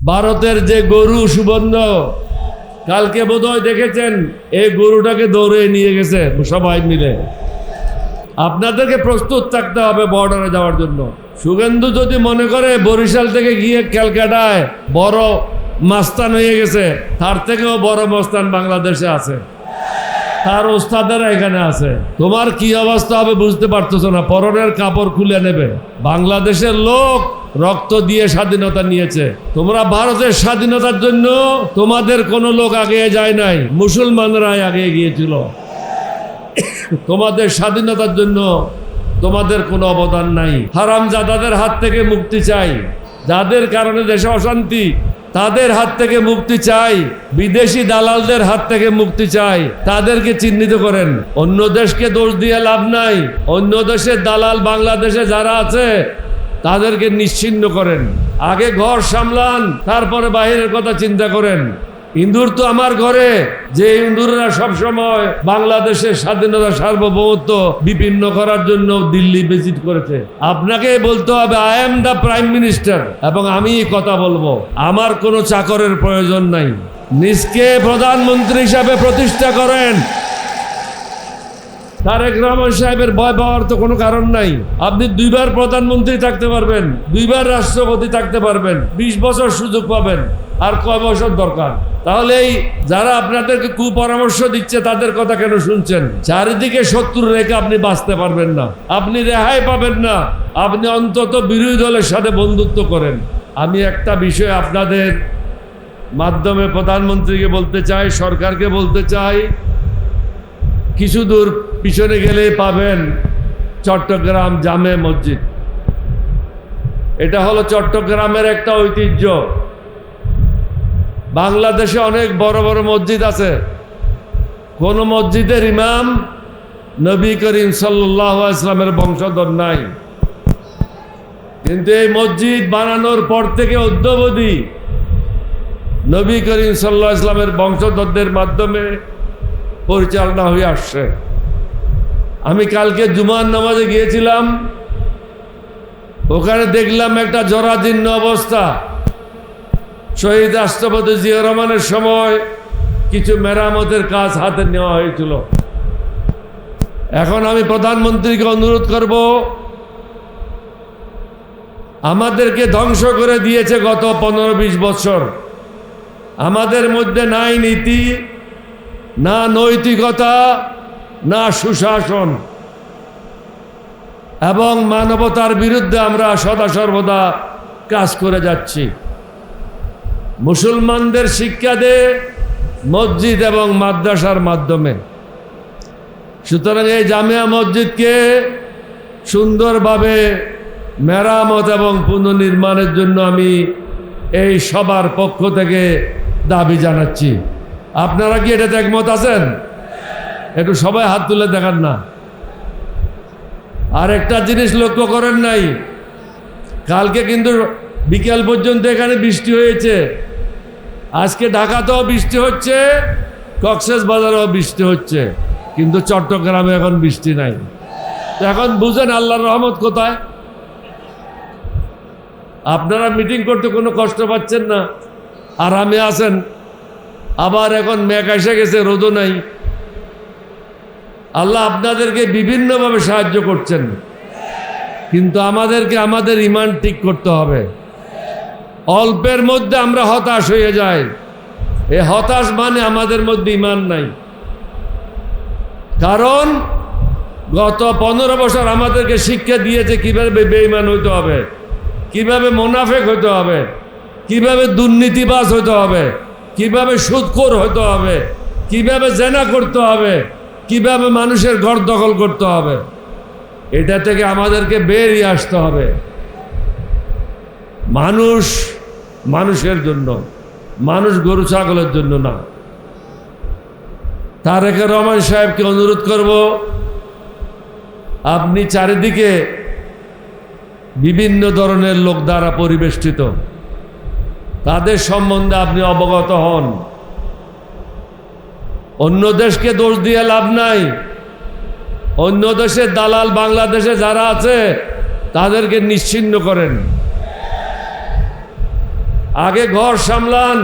ভারতের যে গরু সুবর্ণ, কালকে বোধহয় দেখেছেন এই গরুটাকে দৌড়ে নিয়ে গেছে সবাই মিলে। আপনাদেরকে প্রস্তুত থাকতে হবে বর্ডারে যাওয়ার জন্য। শুভেন্দু যদি মনে করে বরিশাল থেকে গিয়ে ক্যালকাটায় বড় মাস্তান হয়ে গেছে, তার থেকেও বড় মাস্তান বাংলাদেশে আছে, তার ওস্তাদেরা এখানে আছে। তোমার কি অবস্থা হবে বুঝতে পারতেছ না, পরনের কাপড় খুলে নেবে। বাংলাদেশের লোক রক্ত দিয়ে স্বাধীনতা নিয়েছে। তোমরা ভারতের স্বাধীনতার জন্য তোমাদের কোনো লোক আগে যায় নাই, মুসলমানরাই আগে গিয়েছিল। তোমাদের স্বাধীনতার জন্য তোমাদের কোনো অবদান নাই। হারামজাদাদের হাত থেকে মুক্তি চাই, যাদের কারণে দেশে অশান্তি, তাদের হাত থেকে মুক্তি চাই। বিদেশি দালালদের হাত থেকে মুক্তি চাই, তাদেরকে চিহ্নিত করেন। অন্য দেশকে দোষ দিয়ে লাভ নাই। অন্য দেশের দালাল বাংলাদেশে যারা আছে তাদেরকে নিশ্চিহ্ন করেন। আগে ঘর সামলান, তারপরে বাহিরের কথা চিন্তা করেন। ইন্দুর তো আমার ঘরে, যে ইন্দুররা সবসময় বাংলাদেশের স্বাধীনতা সার্বভৌমত্ব বিপন্ন করার জন্য দিল্লি ভিজিট করেছে। আপনাকে বলতে হবে I am the prime minister, এবং আমি কথা বলবো। আমার কোনো চাকরের প্রয়োজন নাই। নিজকে প্রধানমন্ত্রী হিসাবে প্রতিষ্ঠা করেন। তারেক রহমান সাহেবের ভয় পাওয়ার তো কোনো কারণ নাই। আপনি 2 বার প্রধানমন্ত্রী থাকতে পারবেন, 2 বার রাষ্ট্রপতি থাকতে পারবেন, 20 বছর সুযোগ পাবেন। আর কয় বছর দরকার? তাহলে এই যারা আপনাদেরকে কুপরামর্শ দিচ্ছে তাদের কথা কেন শুনছেন? চারিদিকে শত্রু রেখে আপনি বাঁচতে পারবেন না, আপনি রেহাই পাবেন না। আপনি অন্তত বিরোধী দলের সাথে বন্ধুত্ব করেন। আমি একটা বিষয় আপনাদের মাধ্যমে প্রধানমন্ত্রীকে বলতে চাই, সরকারকে বলতে চাই। কিছু দূর পিছনে গেলে পাবেন চট্টগ্রাম জামে মসজিদ। এটা হলো চট্টগ্রামের একটা ঐতিহ্য। বাংলাদেশে অনেক বড় বড় মসজিদ আছে, কোন মসজিদের ইমাম নবী করিম সাল্লাল্লাহু আলাইহি ওয়াসাল্লামের বংশধর নাই। কিন্তু এই মসজিদ বানানোর পর থেকে অদ্যাবধি নবী করিম সাল্লাল্লাহু আলাইহি ওয়াসাল্লামের বংশধরদের মাধ্যমে পরিচালনা হয়ে আসছে। আমি কালকে জুমার নামাজে গিয়েছিলাম, ওখানে দেখলাম একটা জরাজীর্ণ অবস্থা। শহীদ রাষ্ট্রপতি জিয়া রহমানের সময় কিছু মেরামতের কাজ হাতে নেওয়া হয়েছিল। এখন আমি প্রধানমন্ত্রীকে অনুরোধ করব, আমাদেরকে ধ্বংস করে দিয়েছে গত 15-20 বছর। আমাদের মধ্যে নাই নীতি, না নৈতিকতা, না সুশাসন, এবং মানবতার বিরুদ্ধে আমরা সদা সর্বদা কাজ করে যাচ্ছি। মুসলমানদের শিক্ষা দেয় মসজিদ এবং মাদ্রাসার মাধ্যমে। সুতরাং এই জামিয়া মসজিদকে সুন্দরভাবে মেরামত এবং পুনর্নির্মাণের জন্য আমি এই সবার পক্ষ থেকে দাবি জানাচ্ছি। আপনারা কি এটাতে একমত আছেন? একটু সবাই হাত তুলে দেখান না। আর একটা জিনিস লক্ষ্য করেন নাই, কালকে কিন্তু বিকেল পর্যন্ত এখানে বৃষ্টি হয়েছে। আজকে ঢাকাতেও বৃষ্টি হচ্ছে, কক্সবাজারেও বৃষ্টি হচ্ছে, কিন্তু চট্টগ্রামে এখন বৃষ্টি নাই। তো এখন বুঝেন আল্লাহর রহমত কোথায়। আপনারা মিটিং করতে কোনো কষ্ট পাচ্ছেন না, আরামে আছেন। আবার এখন মেঘ এসে গেছে, রোদও নাই। আল্লাহ আপনাদেরকে বিভিন্নভাবে সাহায্য করছেন, কিন্তু আমাদেরকে আমাদের ঈমান ঠিক করতে হবে। অল্পের মধ্যে আমরা হতাশ হয়ে যাই, এই হতাশ মানে আমাদের মধ্যে ঈমান নাই। কারণ গত 15 বছর আমাদেরকে শিক্ষা দিয়েছে কিভাবে বেঈমান হইতে হবে, কিভাবে মুনাফিক হইতে হবে, কিভাবে দুর্নীতিবাজ হইতে হবে, কিভাবে সুদখোর হইতে হবে, কিভাবে জেনা করতে হবে, কিভাবে মানুষের ঘর দখল করতে হবে। এটা থেকে আমাদেরকে বেরিয়ে আসতে হবে। মানুষ মানুষের জন্য, মানুষ গরু ছাগলের জন্য না। তারেক রহমান সাহেবকে অনুরোধ করব, আপনি চারিদিকে বিভিন্ন ধরনের লোক দ্বারা পরিবেষ্টিত, তাদের সম্বন্ধে আপনি অবগত হন। অন্য দেশকে দোষ দিয়ে লাভ নাই। অন্য দেশের দালাল বাংলাদেশে যারা আছে তাদেরকে নিশ্চিহ্ন করেন। আগে ঘর সামলান,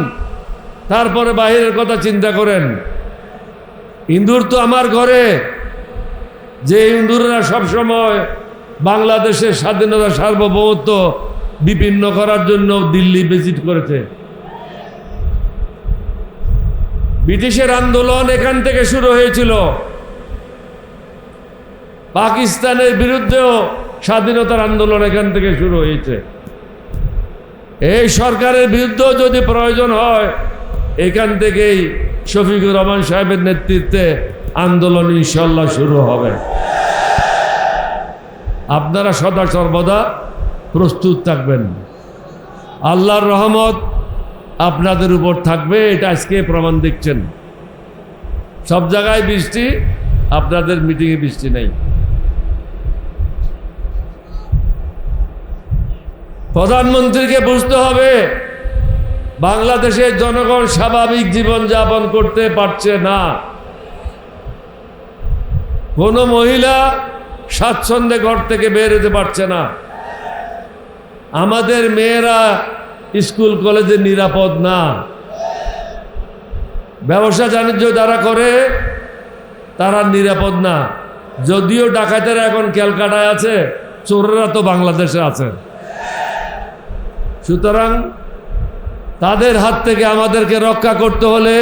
তারপরে বাহিরের কথা চিন্তা করেন। ইন্দুর তো আমার ঘরে, যে ইন্দুররা সবসময় বাংলাদেশের স্বাধীনতা সার্বভৌমত্ব বিপন্ন করার জন্য দিল্লি ভিজিট করেছে। ব্রিটিশের আন্দোলন এখান থেকে শুরু হয়েছিল। পাকিস্তানের বিরুদ্ধেও স্বাধীনতার আন্দোলন এখান থেকে শুরু হয়েছে। এই সরকারের বিরুদ্ধেও যদি প্রয়োজন হয়, এখান থেকেই শফিকুর রহমান সাহেবের নেতৃত্বে আন্দোলন ইনশাল্লাহ শুরু হবে। আপনারা সদা সর্বদা প্রস্তুত থাকবেন। আল্লাহর রহমত আপনাদের উপর থাকবে, এটা আজকে প্রমাণ দেখছেন। সব জায়গায় বৃষ্টি, আপনাদের মিটিংয়ে বৃষ্টি নেই। প্রধানমন্ত্রীকে বুঝতে হবে বাংলাদেশের জনগণ স্বাভাবিক জীবন যাপন করতে পারছে না। কোনো মহিলা স্বাচ্ছন্দ্যে ঘর থেকে বের হতে পারছে না। আমাদের মেয়েরা স্কুল কলেজে নিরাপদ না। ব্যবসা বাণিজ্য যারা করে তারা নিরাপদ না। যদিও ডাকাতেরা এখন ক্যালকাটায় আছে, চোরেরা তো বাংলাদেশে আছে। সুতরাং তাদের হাত থেকে আমাদেরকে রক্ষা করতে হলে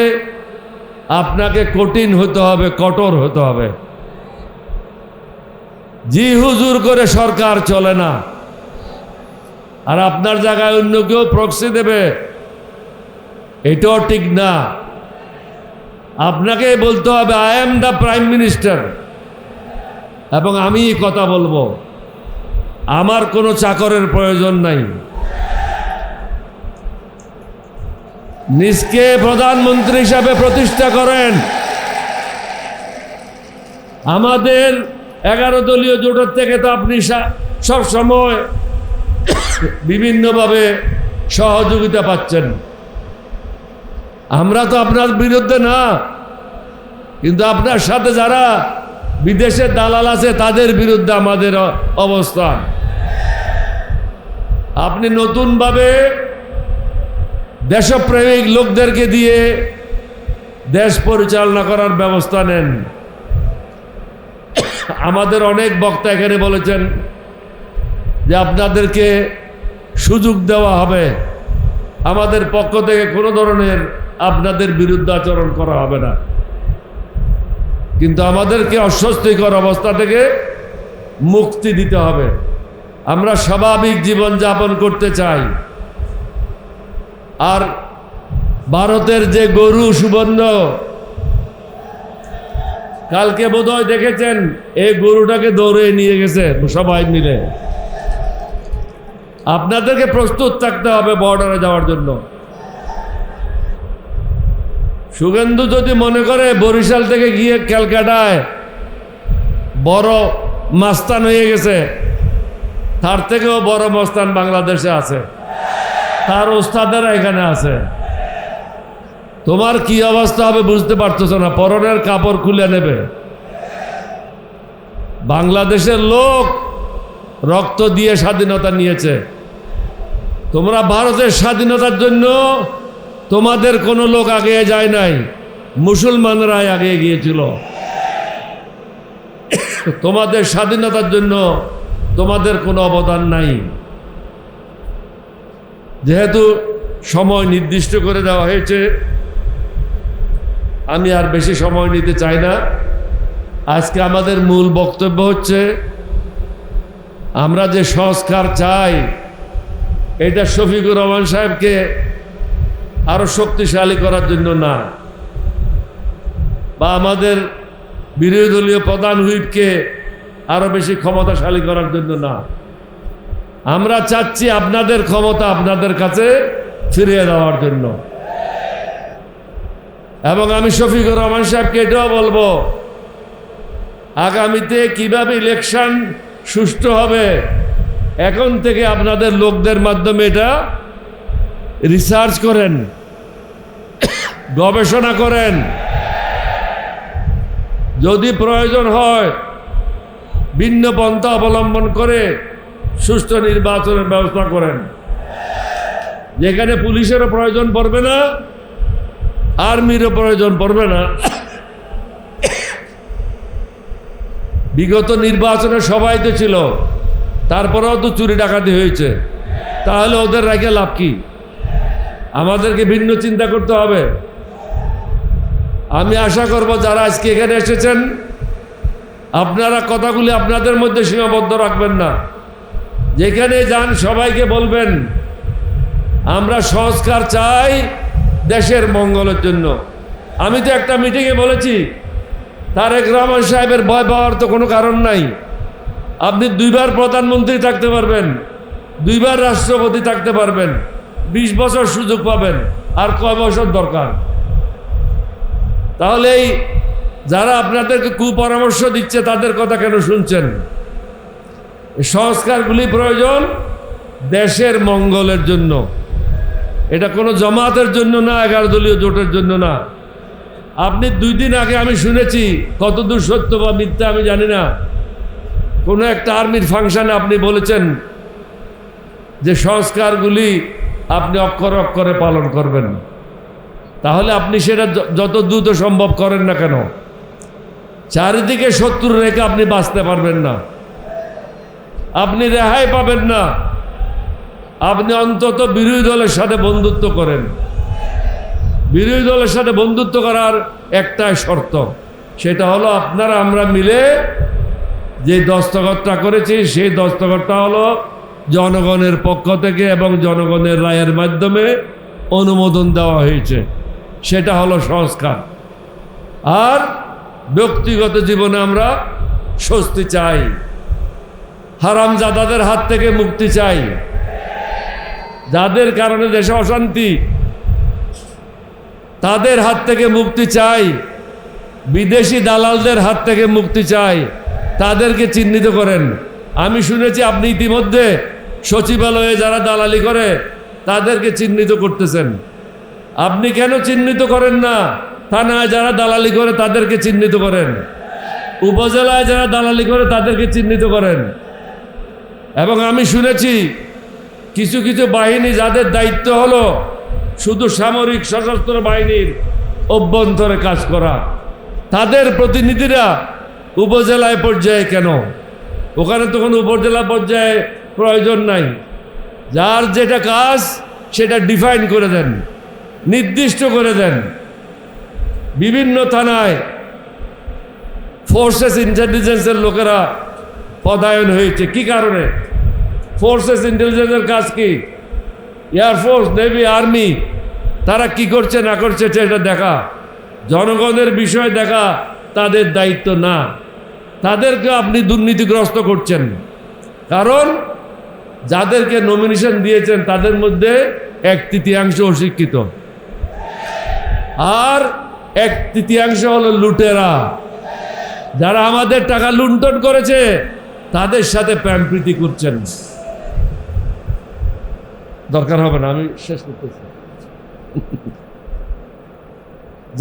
আপনাকে কঠিন হতে হবে, কঠোর হতে হবে। জি হুজুর করে সরকার চলে না। আর আপনার জায়গায় অন্য কেউ প্রক্সি দেবে, এটাও ঠিক না। আপনাকে বলতে হবে I am the prime minister, এবং আমি কথা বলবো। আমার কোনো চাকরের প্রয়োজন নাই। নিজকে প্রধানমন্ত্রী হিসাবে প্রতিষ্ঠা করেন। আমাদের 11 দলীয় জোটের থেকে তো আপনি সব সময় বিভিন্নভাবে সহযোগিতা পাচ্ছেন। আমরা তো আপনার বিরুদ্ধে না, কিন্তু আপনার সাথে যারা বিদেশের দালাল আছে তাদের বিরুদ্ধে আমাদের অবস্থান। আপনি নতুনভাবে দেশপ্রেমিক লোকদেরকে দিয়ে দেশ পরিচালনা করার ব্যবস্থা নেন। আমাদের অনেক বক্তা এখানে বলেছেন যে আপনাদেরকে সুযোগ দেওয়া হবে, আমাদের পক্ষ থেকে কোনো ধরনের আপনাদের বিরুদ্ধে আচরণ করা হবে না। কিন্তু আমাদেরকে অস্বস্তিকর অবস্থা থেকে মুক্তি দিতে হবে। আমরা স্বাভাবিক জীবন যাপন করতে চাই। আর ভারতের যে গরু সুবর্ণ, কালকে বোধহয় দেখেছেন, এই গরুটাকে দৌড়ে নিয়ে গেছে সবাই মিলে। আপনাদেরকে প্রস্তুত থাকতে হবে বর্ডারে যাওয়ার জন্য। শুভেন্দু যদি মনে করে বরিশাল থেকে গিয়ে ক্যালকাটায় বড় মাস্তান হয়ে গেছে, তার থেকেও বড় মাস্তান বাংলাদেশে আছে, তার ওস্তাদেরা এখানে আছে। তোমার কি অবস্থা হবে বুঝতে পারতেছ না, পরনের কাপড় খুলে নেবে। বাংলাদেশের লোক রক্ত দিয়ে স্বাধীনতা নিয়েছে। তোমরা ভারতের স্বাধীনতার জন্য তোমাদের কোনো লোক আগে যায় নাই, মুসলমানরাই আগে গিয়েছিল। তোমাদের স্বাধীনতার জন্য তোমাদের কোনো অবদান নাই। যেহেতু সময় নির্দিষ্ট করে দেওয়া হয়েছে, আমি আর বেশি সময় নিতে চাই না। আজকে আমাদের মূল বক্তব্য হচ্ছে, আমরা যে সংস্কার চাই, এটা শফিকুর রহমান সাহেবকে আরো শক্তিশালী করার জন্য না, বা আমাদের বিরোধী দলীয় প্রধান হুইপকে আরো বেশি ক্ষমতাশালী করার জন্য না। আমরা চাচ্ছি আপনাদের ক্ষমতা আপনাদের কাছে ফিরিয়ে দেওয়ার জন্য। এবং আমি শফিকুর রহমান সাহেবকে এটাও বলবো, আগামীতে কিভাবে ইলেকশন সুষ্ঠু হবে, এখন থেকে আপনাদের লোকদের মাধ্যমে এটা রিসার্চ করেন, গবেষণা করেন। যদি প্রয়োজন হয় ভিন্ন পন্থা অবলম্বন করে সুষ্ঠু নির্বাচনের ব্যবস্থা করেন। যেখানে পুলিশেরও প্রয়োজন পড়বে না, আর্মিরও প্রয়োজন পড়বে না। বিগত নির্বাচনে সবাই তো ছিল, তারপরেও তো চুরি ডাকাতি হয়েছে, তাহলে ওদের রেখে লাভ কি? আমাদেরকে ভিন্ন চিন্তা করতে হবে। আমি আশা করব যারা আজকে এখানে এসেছেন আপনারা কথাগুলি আপনাদের মধ্যে সীমাবদ্ধ রাখবেন না, যেখানে যান সবাইকে বলবেন আমরা সংস্কার চাই দেশের মঙ্গলের জন্য। আমি তো একটা মিটিংয়ে বলেছি তারেক রহমান সাহেবের ভয় পাওয়ার তো কোনো কারণ নাই। আপনি 2 বার প্রধানমন্ত্রী থাকতে পারবেন, 2 বার রাষ্ট্রপতি থাকতে পারবেন, 20 বছর সুযোগ পাবেন, আর কয় বছর দরকার? তাহলে এই যারা আপনাদেরকে কুপরামর্শ দিচ্ছে তাদের কথা কেন শুনছেন? সংস্কারগুলি প্রয়োজন দেশের মঙ্গলের জন্য, এটা কোনো জমাতের জন্য না, 11 দলীয় জোটের জন্য না। আপনি 2 দিন আগে আমি শুনেছি, কতদূর সত্য বা মিথ্যা আমি জানি না, কোনো একটা আর্মির ফাংশনে আপনি বলেছেন যে সংস্কারগুলি আপনি অক্ষরে অক্ষরে পালন করবেন। তাহলে আপনি সেটা যত দ্রুত সম্ভব করেন না কেন, চারিদিকে শত্রু রেখে আপনি বাঁচতে পারবেন না, আপনি রেহাই পাবেন না। আপনি অন্তত বিরোধী দলের সাথে বন্ধুত্ব করেন। বিরোধী দলের সাথে বন্ধুত্ব করার একটাই শর্ত, সেটা হলো আপনারা আমরা মিলে যে দস্তখতটা করেছি সেই দস্তখতটা হলো জনগণের পক্ষ থেকে এবং জনগণের রায়ের মাধ্যমে অনুমোদন দেওয়া হয়েছে, সেটা হলো সংস্কার। আর ব্যক্তিগত জীবনে আমরা স্বস্তি চাই, হারামজাদাদের হাত থেকে মুক্তি চাই, যাদের কারণে দেশে অশান্তি তাদের হাত থেকে মুক্তি চাই, বিদেশি দালালদের হাত থেকে মুক্তি চাই, তাদেরকে চিহ্নিত করেন। আমি শুনেছি আপনি ইতিমধ্যে সচিবালয়ে যারা দালালি করে তাদেরকে চিহ্নিত করতেছেন। আপনি কেন চিহ্নিত করেন না? থানায় যারা দালালি করে তাদেরকে চিহ্নিত করেন, উপজেলায় যারা দালালি করে তাদেরকে চিহ্নিত করেন। এবং আমি শুনেছি কিছু কিছু বাহিনী যাদের দায়িত্ব হলো শুধু সামরিক সশস্ত্র বাহিনীর অভ্যন্তরে কাজ করা, তাদের প্রতিনিধিরা উপজেলায় পর্যায়ে কেন? ওখানে তো কোনো উপজেলা পর্যায়ে প্রয়োজন নাই। যার যেটা কাজ সেটা ডিফাইন করে দেন, নির্দিষ্ট করে দেন। বিভিন্ন থানায় ফোর্সেস ইন্টেলিজেন্সের লোকেরা পদায়ন হয়েছে, কি কারণে? ফোর্সেস ইন্টেলিজেন্সের কাজ কি? এয়ারফোর্স, নেভি, আর্মি, তারা কি করছে না করছে সেটা দেখা, জনগণের বিষয় দেখা তাদের দায়িত্ব না। তাদেরকে আপনি দুর্নীতিগ্রস্ত করছেন, কারণ যাদেরকে নমিনেশন দিয়েছেন তাদের মধ্যে 1/3 অশিক্ষিত, আর 1/3 হলো লুটেরা, যারা আমাদের টাকা লুণ্ঠন করেছে তাদের সাথে প্রেমপ্রীতি করছেন। দরকার হবে না, আমি শেষ করতেছি।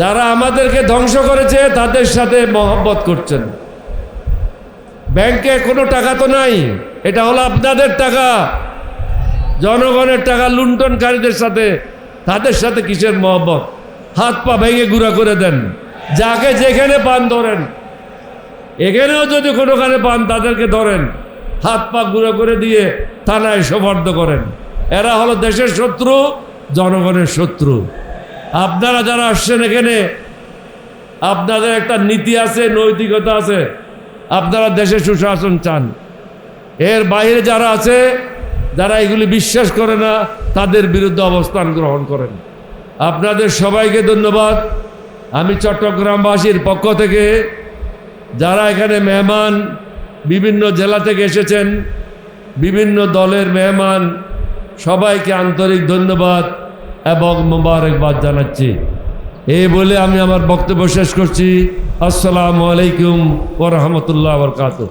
যারা আমাদেরকে ধ্বংস করেছে তাদের সাথে মহব্বত করছেন। ব্যাংকে কোনো টাকা তো নাই, এটা হলো আপনাদের টাকা, জনগণের টাকা লুণ্ঠনকারীদের সাথে, তাদের সাথে কিসের মহব্বত? হাত পা ভেঙে গুঁড়া করে দেন, যাকে যেখানে পান ধরেন। এখানেও যদি কোনোখানে পান তাদেরকে ধরেন, হাত পা গুঁড়া করে দিয়ে থানায় সোপর্দ করেন। এরা হলো দেশের শত্রু, জনগণের শত্রু। আপনারা যারা আসছেন এখানে, আপনাদের একটা নীতি আছে, নৈতিকতা আছে, আপনারা দেশে সুশাসন চান। এর বাইরে যারা আছে, যারা এগুলি বিশ্বাস করে না, তাদের বিরুদ্ধে অবস্থান গ্রহণ করেন। আপনাদের সবাইকে ধন্যবাদ। আমি চট্টগ্রামবাসীর পক্ষ থেকে যারা এখানে মেহমান, বিভিন্ন জেলা থেকে এসেছেন, বিভিন্ন দলের মেহমান, সবাইকে আন্তরিক ধন্যবাদ এবং মোবারকবাদ জানাচ্ছি। এই বলে আমি আমার বক্তব্য শেষ করছি। আসসালামু আলাইকুম ওয়া রাহমাতুল্লাহি ওয়া বারাকাতুহু।